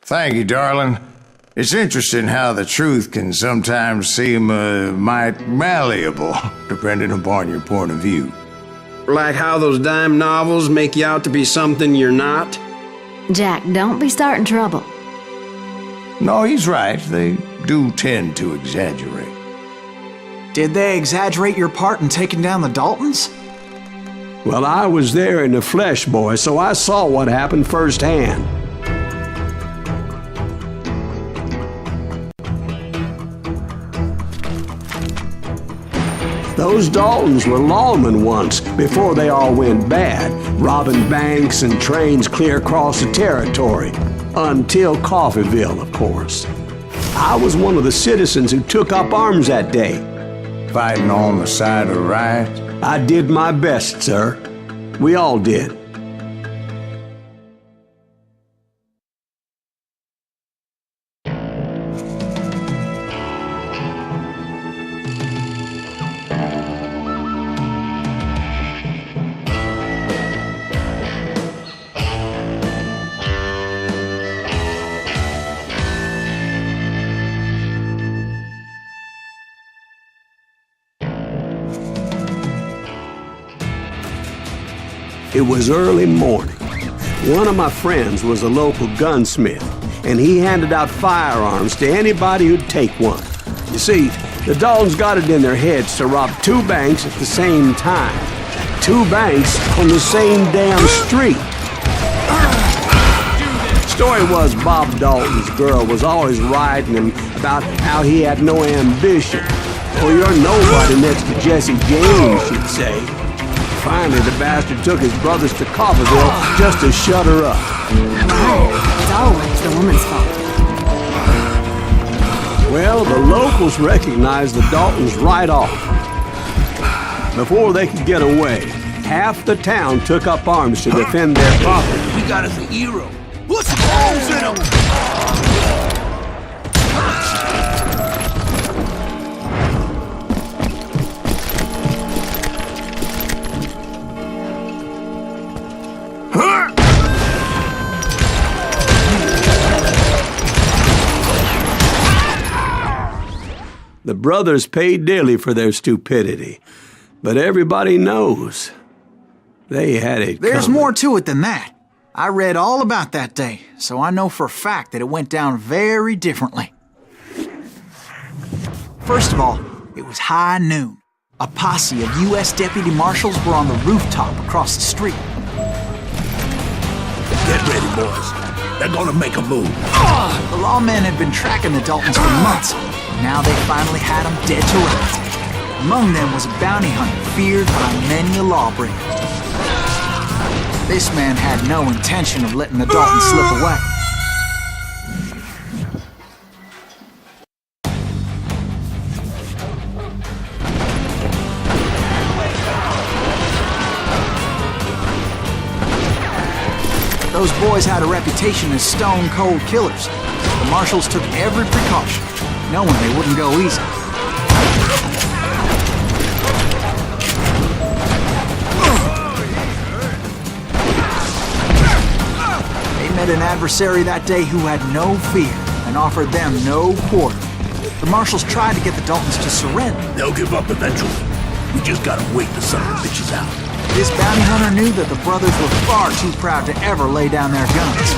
Thank you, darling. It's interesting how the truth can sometimes seem might malleable, depending upon your point of view. Like how those dime novels make you out to be something you're not? Jack, don't be starting trouble. No, he's right. They do tend to exaggerate. Did they exaggerate your part in taking down the Daltons? Well, I was there in the flesh, boy, so I saw what happened firsthand. Those Daltons were lawmen once, before they all went bad, robbing banks and trains clear across the territory. Until Coffeeville, of course. I was one of the citizens who took up arms that day. Fighting on the side of the right? I did my best, sir. We all did. It was early morning. One of my friends was a local gunsmith, and he handed out firearms to anybody who'd take one. You see, the Daltons got it in their heads to rob 2 banks at the same time. 2 banks on the same damn street. Story was Bob Dalton's girl was always writing him about how he had no ambition. Well, you're nobody next to Jesse James, she'd say. Finally, the bastard took his brothers to Coffeeville just to shut her up. It's always the woman's fault. Well, the locals recognized the Daltons right off. Before they could get away, half the town took up arms to defend their property. We got us a hero. Put some holes in him! The brothers paid dearly for their stupidity, but everybody knows they had it There's coming. more to it than that. I read all about that day, so I know for a fact that it went down very differently. First of all, it was high noon. A posse of U.S. deputy marshals were on the rooftop across the street. Get ready, boys. They're gonna make a move. The lawmen had been tracking the Daltons for months. Now they finally had them dead to rights. Among them was a bounty hunter feared by many a lawbreaker. This man had no intention of letting the Daltons slip away. Those boys had a reputation as stone-cold killers. The marshals took every precaution, knowing they wouldn't go easy. They met an adversary that day who had no fear and offered them no quarter. The marshals tried to get the Daltons to surrender. They'll give up eventually. We just gotta wait the son of the bitches out. This bounty hunter knew that the brothers were far too proud to ever lay down their guns.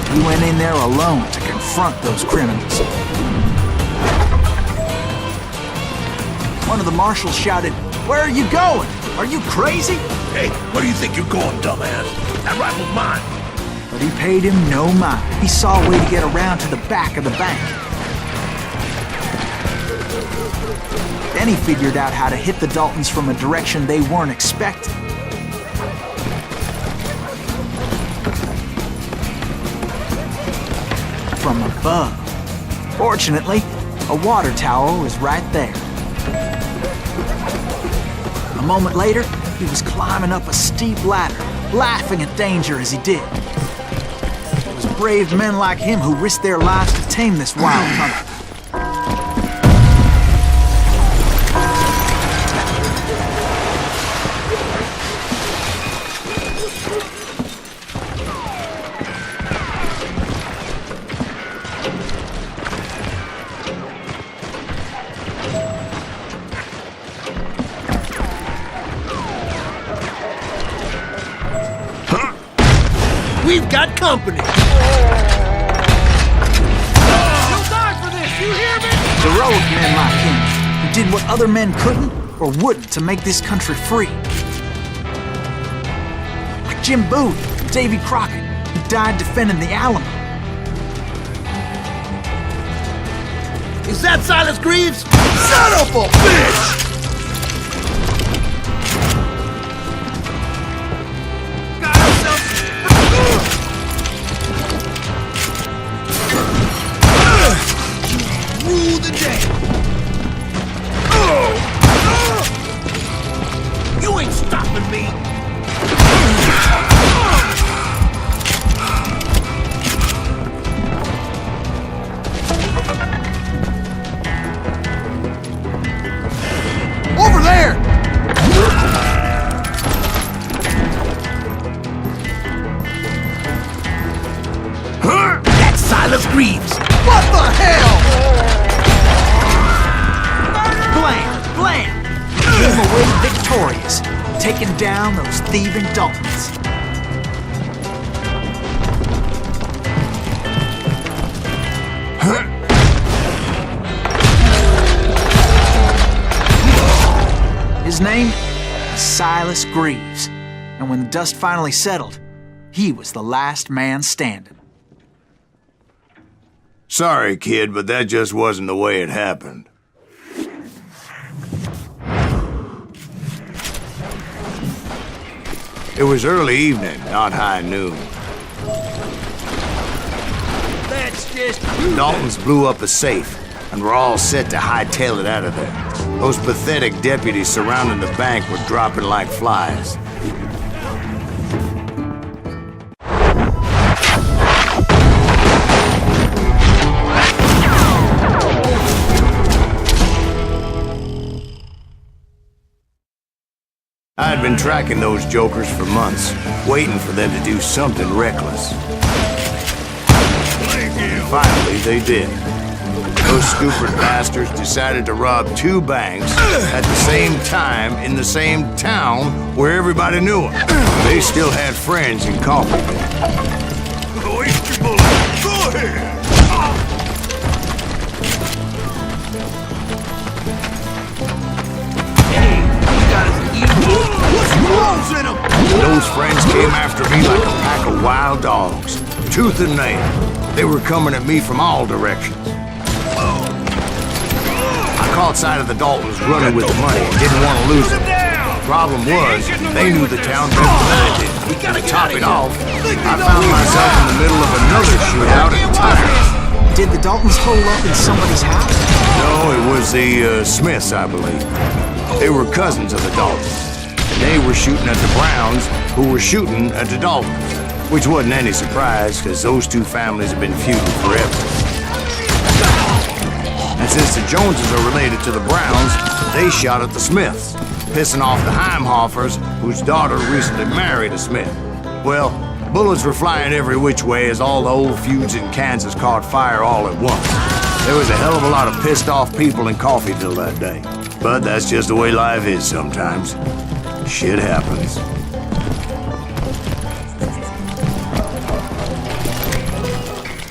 He went in there alone to confront those criminals. One of the marshals shouted, "Where are you going? Are you crazy?" Hey, where do you think you're going, dumbass? That rifle's mine. But he paid him no mind. He saw a way to get around to the back of the bank. Then he figured out how to hit the Daltons from a direction they weren't expecting. From above. Fortunately, a water tower was right there. A moment later, he was climbing up a steep ladder, laughing at danger as he did. It was brave men like him who risked their lives to tame this wild hunter. we've got company. You'll die for this, you hear me? Heroic men like him, who did what other men couldn't or wouldn't to make this country free. Like Jim Booth, Davy Crockett, who died defending the Alamo. Is that Silas Greaves? Son of a bitch! Got ourselves... Rule the day. You ain't stopping me. Over there! That's Silas Greaves. What the hell? Blam! Blam! Came away victorious, taking down those thieving Daltons. His name? Silas Greaves. And when the dust finally settled, he was the last man standing. Sorry, kid, but that just wasn't the way it happened. It was early evening, not high noon. That's just... Daltons blew up a safe, and were all set to hightail it out of there. Those pathetic deputies surrounding the bank were dropping like flies. I had been tracking those jokers for months, waiting for them to do something reckless. And finally, they did. Those stupid bastards decided to rob 2 banks at the same time in the same town where everybody knew them. They still had friends in Coffeeville. Waste your bullets. Go ahead. Hey, you got us evil. What's wrong in them? Those friends came after me like a pack of wild dogs, tooth and nail. They were coming at me from all directions. I caught sight of the Daltons running with the money and didn't want to lose them. Problem was, they knew the town better than I did. To top it off, I found myself in the middle of another shootout at Tires. Did the Daltons hole up in somebody's house? No, it was the Smiths, I believe. They were cousins of the Daltons. They were shooting at the Browns, who were shooting at the Daltons. Which wasn't any surprise, because those 2 families have been feuding forever. And since the Joneses are related to the Browns, they shot at the Smiths, pissing off the Heimhoffers, whose daughter recently married a Smith. Well, bullets were flying every which way as all the old feuds in Kansas caught fire all at once. There was a hell of a lot of pissed off people in Coffeeville that day. But that's just the way life is sometimes. Shit happens.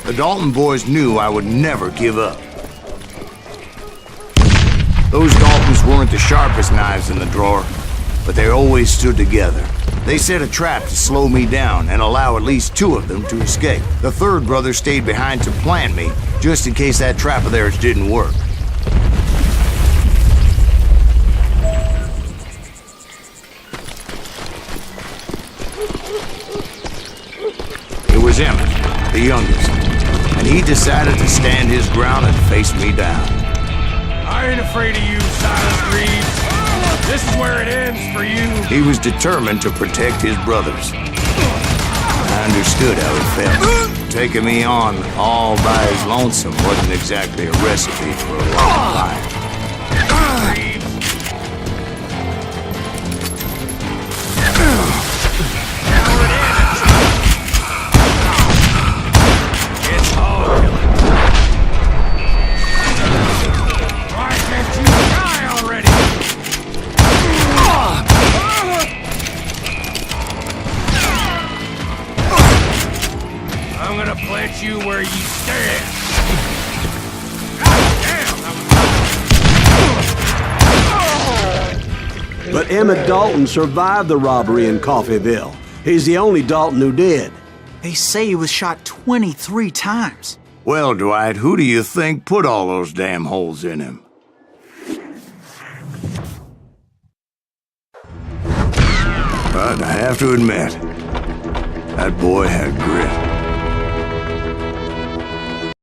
The Dalton boys knew I would never give up. Those Daltons weren't the sharpest knives in the drawer, but they always stood together. They set a trap to slow me down and allow at least 2 of them to escape. The 3rd brother stayed behind to plant me, just in case that trap of theirs didn't work. It was Emmett, the youngest, and he decided to stand his ground and face me down. I ain't afraid of you, Silas Greaves. This is where it ends for you. He was determined to protect his brothers. I understood how it felt. Taking me on all by his lonesome wasn't exactly a recipe for a long life. punish you where you stand. God damn, that But Emmett Dalton survived the robbery in Coffeyville. He's the only Dalton who did. They say he was shot 23 times. Well, Dwight, who do you think put all those damn holes in him? But I have to admit, that boy had grit.